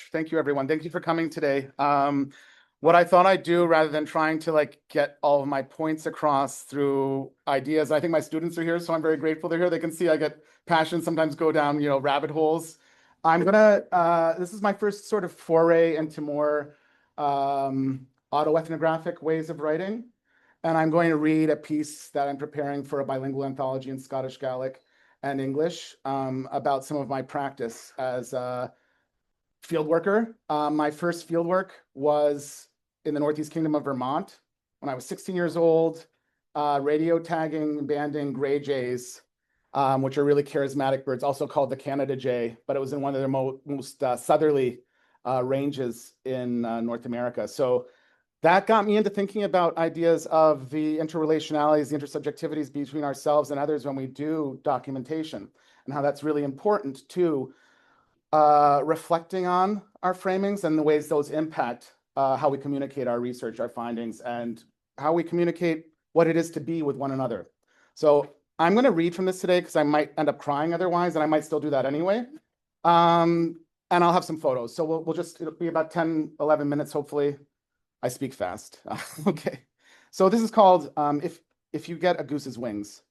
much. Thank you, everyone. Thank you for coming today. What I thought I'd do, rather than trying to get all of my points across through ideas, I think my students are here, so I'm very grateful they're here. They can see I get passionate, sometimes go down, rabbit holes. This is my first sort of foray into more autoethnographic ways of writing. And I'm going to read a piece that I'm preparing for a bilingual anthology in Scottish Gaelic and English about some of my practice as a field worker. My first field work was in the Northeast Kingdom of Vermont when I was 16 years old, radio tagging and banding gray jays, which are really charismatic birds, also called the Canada jay, but it was in one of their most southerly ranges in North America. So that got me into thinking about ideas of the interrelationalities, the intersubjectivities between ourselves and others when we do documentation, and how that's really important to reflecting on our framings and the ways those impact how we communicate our research, our findings, and how we communicate what it is to be with one another. So I'm going to read from this today because I might end up crying otherwise, and I might still do that anyway. And I'll have some photos. So it'll be about 10, 11 minutes, hopefully. I speak fast. Okay. So this is called If You Get a Goose's Wings.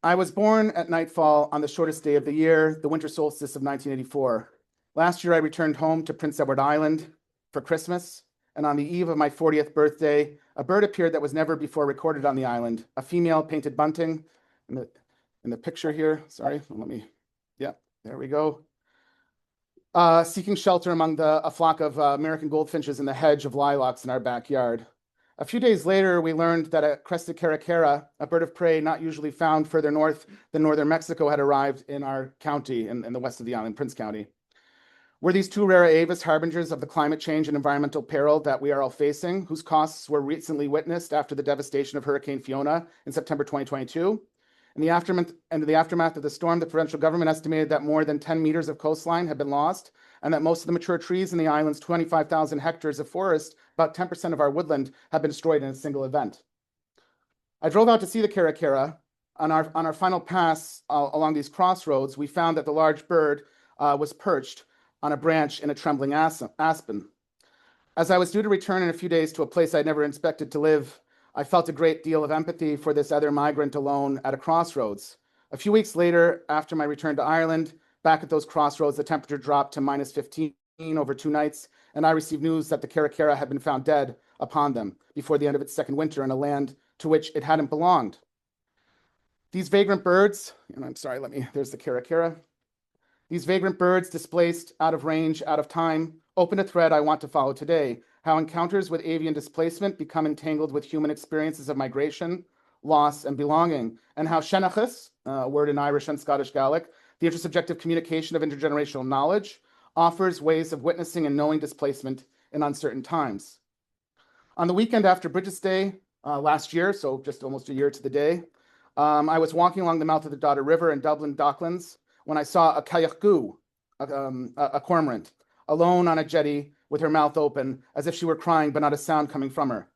I was born at nightfall on the shortest day of the year, the winter solstice of 1984. Last year, I returned home to Prince Edward Island for Christmas, and on the eve of my 40th birthday, a bird appeared that was never before recorded on the island, a female painted bunting in the picture here. Sorry, yeah, there we go. Seeking shelter among a flock of American goldfinches in the hedge of lilacs in our backyard. A few days later, we learned that a crested caracara, a bird of prey not usually found further north than northern Mexico, had arrived in our county, in the west of the island, Prince County. Were these two rare aves harbingers of the climate change and environmental peril that we are all facing, whose costs were recently witnessed after the devastation of Hurricane Fiona in September 2022? In the aftermath of the storm, the provincial government estimated that more than 10 meters of coastline had been lost, and that most of the mature trees in the island's 25,000 hectares of forest, about 10% of our woodland, have been destroyed in a single event. I drove out to see the caracara. On our final pass along these crossroads, we found that the large bird was perched on a branch in a trembling aspen. As I was due to return in a few days to a place I'd never expected to live, I felt a great deal of empathy for this other migrant alone at a crossroads. A few weeks later, after my return to Ireland, back at those crossroads, the temperature dropped to -15 over 2 nights, and I received news that the caracara had been found dead upon them before the end of its second winter in a land to which it hadn't belonged. These vagrant birds, and I'm sorry, there's the caracara. These vagrant birds, displaced, out of range, out of time, open a thread I want to follow today: how encounters with avian displacement become entangled with human experiences of migration, loss, and belonging, and how seanchas, a word in Irish and Scottish Gaelic, the intersubjective communication of intergenerational knowledge, offers ways of witnessing and knowing displacement in uncertain times. On the weekend after Bridget's Day last year, so just almost a year to the day, I was walking along the mouth of the Dodder River in Dublin Docklands when I saw a caiic, a cormorant, alone on a jetty with her mouth open, as if she were crying, but not a sound coming from her.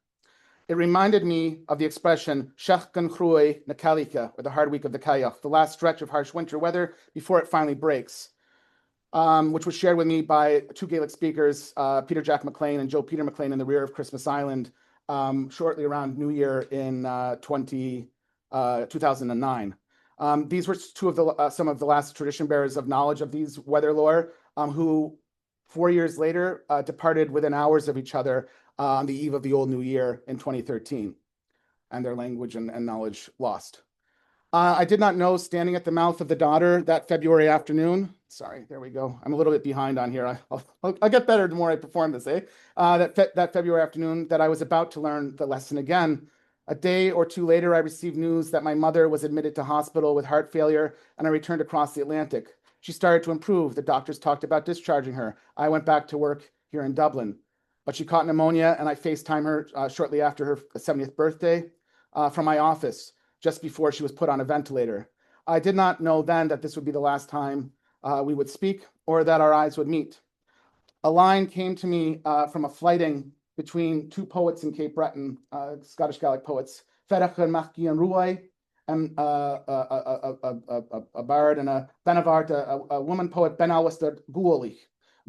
It reminded me of the expression "Seach gan chrúi na cailíocha," or the hard week of the caiic, the last stretch of harsh winter weather before it finally breaks, which was shared with me by 2 Gaelic speakers, Peter Jack McLean and Joe Peter McLean, in the rear of Christmas Island, shortly around New Year in 2009. These were some of the last tradition bearers of knowledge of these weather lore, who 4 years later departed within hours of each other on the eve of the old New Year in 2013, and their language and knowledge lost. I did not know, standing at the mouth of the Dodder that February afternoon, sorry, there we go. I'm a little bit behind on here. I'll get better the more I perform this, that February afternoon, that I was about to learn the lesson again. A day or two later, I received news that my mother was admitted to hospital with heart failure, and I returned across the Atlantic. She started to improve. The doctors talked about discharging her. I went back to work here in Dublin, but she caught pneumonia, and I FaceTimed her shortly after her 70th birthday from my office, just before she was put on a ventilator. I did not know then that this would be the last time we would speak, or that our eyes would meet. A line came to me from a flighting between 2 poets in Cape Breton, Scottish Gaelic poets, Ferach and Machgi and Ruai, and a bard and a Benavart, a woman poet, Ben Alwester Guolich,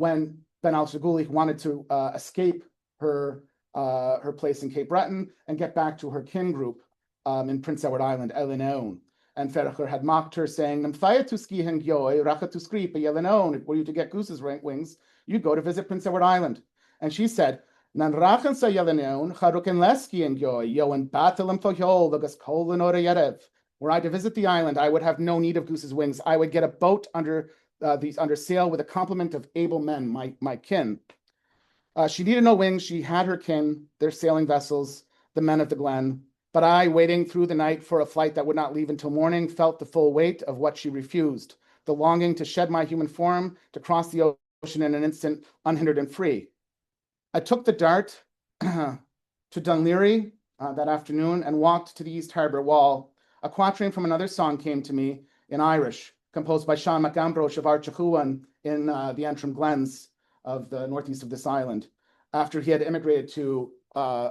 when Ben al-Shaguli wanted to escape her place in Cape Breton and get back to her kin group in Prince Edward Island, Eleanor. And Ferracher had mocked her, saying, were you to get goose's wings, you go to visit Prince Edward Island. And she said, were I to visit the island, I would have no need of goose's wings. I would get a boat under sail with a complement of able men, my kin. She needed no wings. She had her kin, their sailing vessels, the men of the glen. But I, waiting through the night for a flight that would not leave until morning, felt the full weight of what she refused, the longing to shed my human form, to cross the ocean in an instant, unhindered and free. I took the Dart to Dunleary that afternoon and walked to the East Harbour Wall. A quatrain from another song came to me in Irish, composed by Sean MacAmbroche of Archachuan in the Antrim Glens of the northeast of this island, after he had immigrated to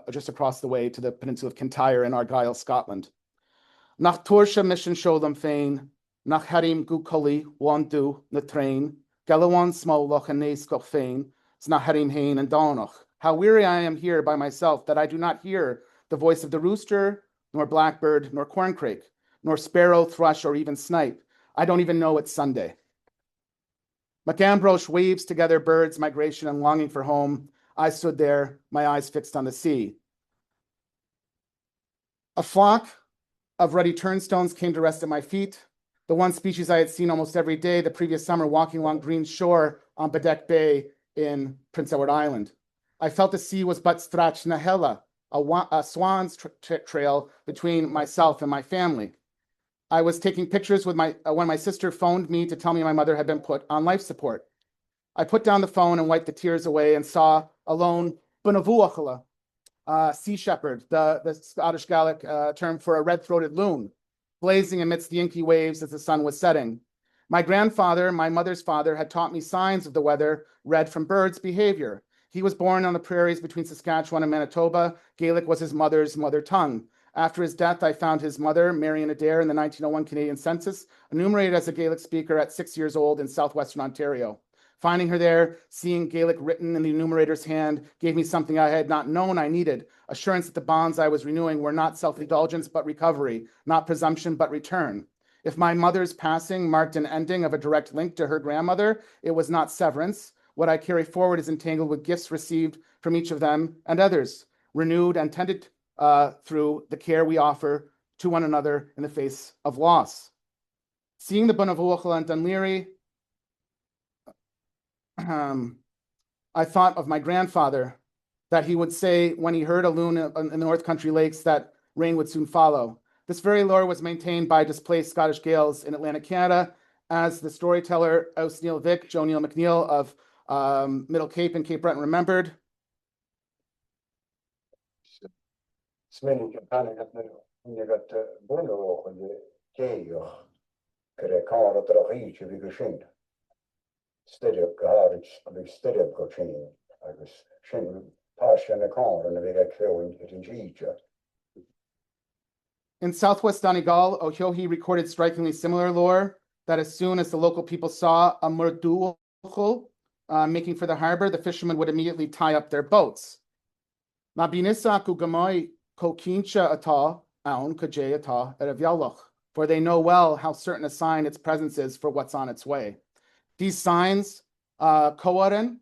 just across the way to the peninsula of Kintyre in Argyll, Scotland. Nach tuairse mission show them fain, nach harim gu cully, wandu, na train, galawan smolach and naskoch fain, sna harim hain and donach. How weary I am here by myself that I do not hear the voice of the rooster, nor blackbird, nor corncrake, nor sparrow, thrush, or even snipe. I don't even know it's Sunday. MacAmbroche weaves together birds, migration, and longing for home. I stood there, my eyes fixed on the sea. A flock of ruddy turnstones came to rest at my feet, the one species I had seen almost every day the previous summer walking along green shore on Bedeck Bay in Prince Edward Island. I felt the sea was but strach nahela, a swan's trail between myself and my family. I was taking pictures with when my sister phoned me to tell me my mother had been put on life support. I put down the phone and wiped the tears away and saw a lone bunavuachala, sea shepherd, the Scottish Gaelic term for a red-throated loon, blazing amidst the inky waves as the sun was setting. My grandfather, my mother's father, had taught me signs of the weather read from birds' behavior. He was born on the prairies between Saskatchewan and Manitoba. Gaelic was his mother's mother tongue. After his death, I found his mother, Marion Adair, in the 1901 Canadian census, enumerated as a Gaelic speaker at 6 years old in southwestern Ontario. Finding her there, seeing Gaelic written in the enumerator's hand, gave me something I had not known I needed, assurance that the bonds I was renewing were not self-indulgence but recovery, not presumption but return. If my mother's passing marked an ending of a direct link to her grandmother, it was not severance. What I carry forward is entangled with gifts received from each of them and others, renewed and tended through the care we offer to one another in the face of loss. Seeing the Bunavuachal and Dunleary, I thought of my grandfather, that he would say when he heard a loon in the North Country lakes that rain would soon follow. This very lore was maintained by displaced Scottish Gaels in Atlantic Canada, as the storyteller Aus Neil Vic, Joe Neil McNeil of Middle Cape and Cape Breton remembered. In southwest Donegal, O'Hiohe recorded strikingly similar lore, that as soon as the local people saw a murduachal making for the harbor, the fishermen would immediately tie up their boats. Na binisa ku gamoi ko kincha ata aun kajay ata eravyalach, for they know well how certain a sign its presence is for what's on its way. These signs, Coaran,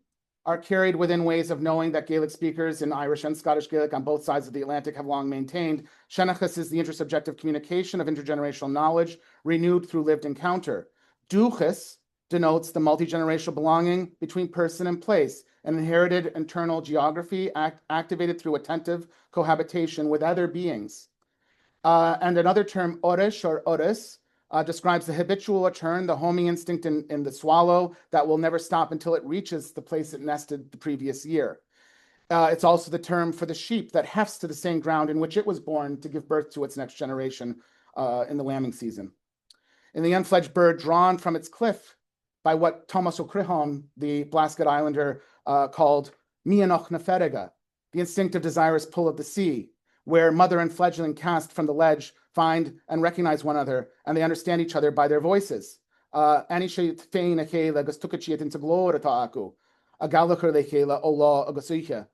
are carried within ways of knowing that Gaelic speakers in Irish and Scottish Gaelic on both sides of the Atlantic have long maintained. Seanchas is the intersubjective communication of intergenerational knowledge renewed through lived encounter. Dùchas denotes the multi-generational belonging between person and place, an inherited internal geography activated through attentive cohabitation with other beings. And another term, oiris or oiris, describes the habitual return, the homing instinct in the swallow that will never stop until it reaches the place it nested the previous year. It's also the term for the sheep that hefts to the same ground in which it was born to give birth to its next generation in the lambing season. In the unfledged bird drawn from its cliff by what Thomas O'Crihon, the Blasket Islander, called Mianoch Neferega, the instinctive desirous pull of the sea, where mother and fledgling cast from the ledge find and recognize one another, and they understand each other by their voices. Dùchas Agalacher lechela ola agasuicha,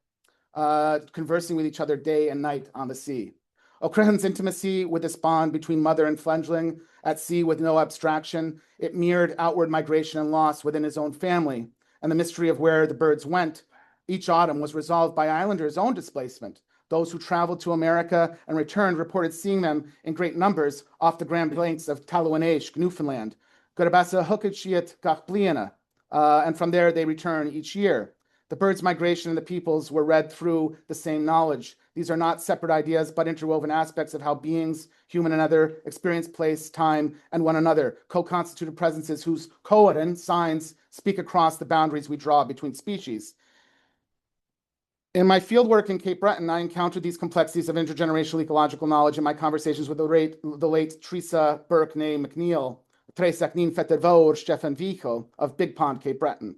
conversing with each other day and night on the sea. O'Crehon's intimacy with this bond between mother and fledgling at sea with no abstraction, it mirrored outward migration and loss within his own family, and the mystery of where the birds went each autumn was resolved by islanders' own displacement. Those who traveled to America and returned reported seeing them in great numbers off the Grand Banks of Taluanesh, Newfoundland, Gurabasa Hukachiyat Gachbliana, and from there they return each year. The birds' migration and the peoples were read through the same knowledge. These are not separate ideas, but interwoven aspects of how beings, human and other, experience place, time, and one another, co-constituted presences whose coordinate signs speak across the boundaries we draw between species. In my fieldwork in Cape Breton, I encountered these complexities of intergenerational ecological knowledge in my conversations with the late Teresa Burke Nay McNeil, Tresach Nin Fettervour Stefan Vico of Big Pond, Cape Breton.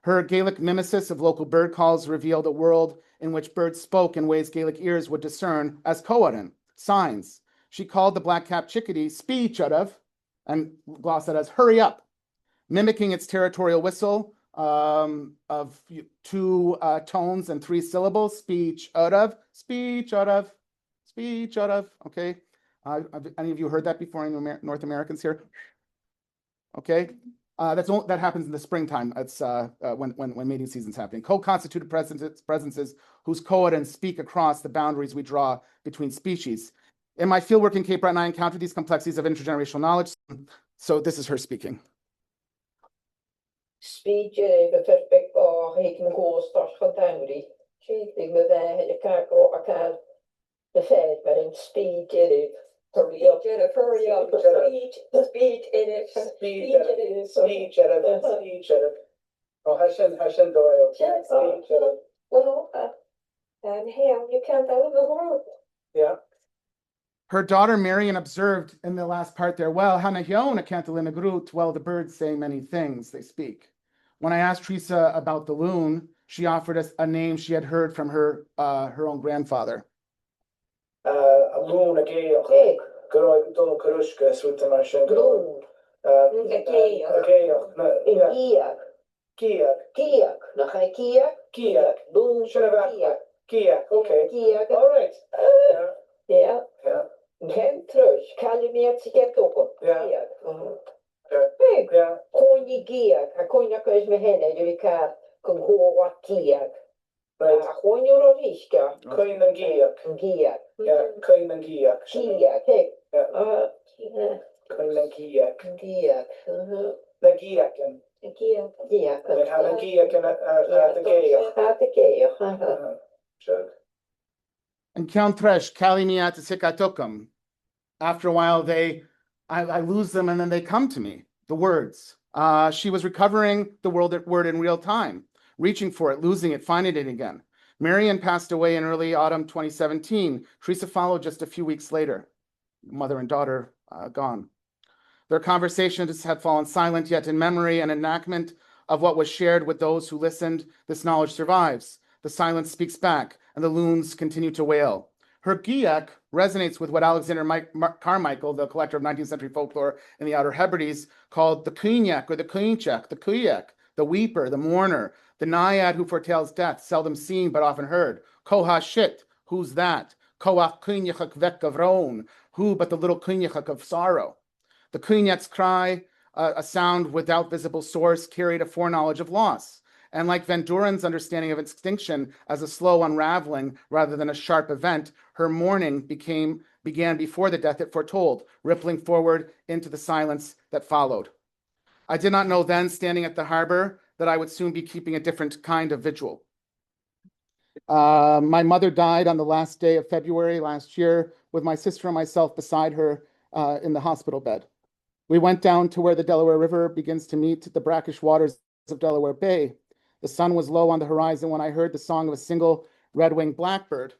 Her Gaelic mimesis of local bird calls revealed a world in which birds spoke in ways Gaelic ears would discern as coaran, signs. She called the black-capped chickadee speech out of, and glossed it as hurry up, mimicking its territorial whistle of two tones and three syllables, speech out of, speech out of, speech out of, okay? Any of you heard that before, any North Americans here? Okay, that happens in the springtime. It's when mating season's happening. Co-constituted presences whose coordinates speak across the boundaries we draw between species. In my fieldwork in Cape Breton, I encountered these complexities of intergenerational knowledge. So this is her speaking. Speech perfect or he can go start contemporary. Cheating with the car go a car the fed, but in speed hurry up, hurry up, speed in it, speed in it, speech at it, speech at it. Oh, Hashem Doyle. Speech at it. Well, and here you can't over the world. Yeah. Her daughter Marion observed in the last part there, well, Hanahiona cantalina grut, well, the birds say many things, they speak. When I asked Teresa about the loon, she offered us a name she had heard from her own grandfather. A loon, a gale. Groig don Karushka, Switzerland, Groon. A gale. Kiak. Nog een Kiak. Loon. Kiak. Okay. All right. Yeah. Geen terug. Kan je meer ticket ook? Ja. Ja. Kon je Kiak. Kon je kus me heen. Je kan go wat Kiak. Kon je nog riska? Kon je een Kiak. Ja. Kon je een Kiak. Kiak. Kijk. Kon je een Kiak. Kiak. De Kiaken. Kiak. We gaan een Kiaken uit de Kiak. Sure. And Count Thresh, Kalimiat Sikatokum. After a while, I lose them and then they come to me, the words. She was recovering the word in real time, reaching for it, losing it, finding it again. Marion passed away in early autumn 2017. Teresa followed just a few weeks later, mother and daughter gone. Their conversations had fallen silent, yet in memory and enactment of what was shared with those who listened, this knowledge survives. The silence speaks back, and the loons continue to wail. Her Giak resonates with what Alexander Carmichael, the collector of 19th century folklore in the Outer Hebrides, called the Kuyak or the Kuinchak, the Kuyak, the weeper, the mourner, the naiad who foretells death, seldom seen but often heard. Koha shit, who's that? Koach Kunyachak vekavron, who but the little Kunyachak of sorrow. The Kunyak's cry, a sound without visible source, carried a foreknowledge of loss. And like Van Doren's understanding of extinction as a slow unraveling rather than a sharp event, her mourning began before the death it foretold, rippling forward into the silence that followed. I did not know then, standing at the harbor, that I would soon be keeping a different kind of vigil. My mother died on the last day of February last year, with my sister and myself beside her in the hospital bed. We went down to where the Delaware River begins to meet the brackish waters of Delaware Bay. The sun was low on the horizon when I heard the song of a single red-winged blackbird.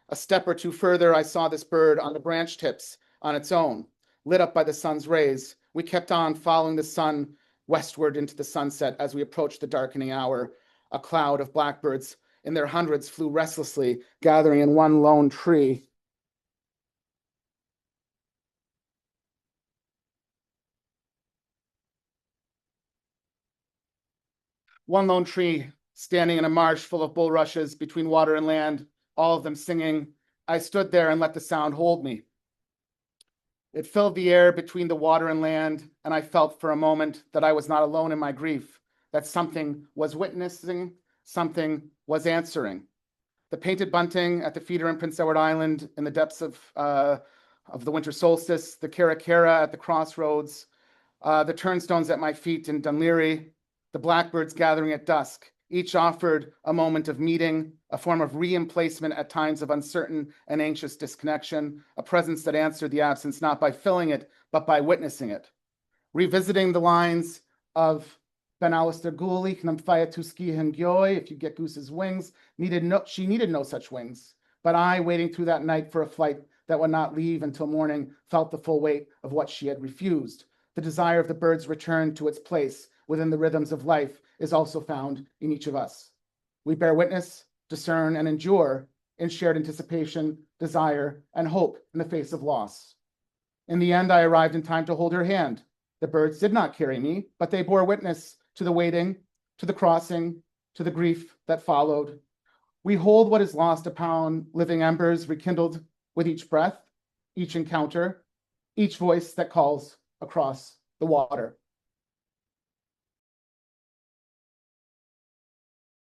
A step or two further, I saw this bird on the branch tips on its own, lit up by the sun's rays. We kept on following the sun westward into the sunset as we approached the darkening hour. A cloud of blackbirds in their hundreds flew restlessly, gathering in one lone tree. One lone tree standing in a marsh full of bulrushes between water and land, all of them singing. I stood there and let the sound hold me. It filled the air between the water and land, and I felt for a moment that I was not alone in my grief, that something was witnessing, something was answering. The painted bunting at the feeder in Prince Edward Island in the depths of the winter solstice, the cara at the crossroads, the turnstones at my feet in Dunleary, the blackbirds gathering at dusk, each offered a moment of meeting, a form of re-emplacement at times of uncertain and anxious disconnection, a presence that answered the absence not by filling it, but by witnessing it. Revisiting the lines of Ben Alistair Gooley, if you get Goose's wings, she needed no such wings. But I, waiting through that night for a flight that would not leave until morning, felt the full weight of what she had refused. The desire of the bird's return to its place within the rhythms of life is also found in each of us. We bear witness, discern, and endure in shared anticipation, desire, and hope in the face of loss. In the end, I arrived in time to hold her hand. The birds did not carry me, but they bore witness to the waiting, to the crossing, to the grief that followed. We hold what is lost upon living embers, rekindled with each breath, each encounter, each voice that calls across the water.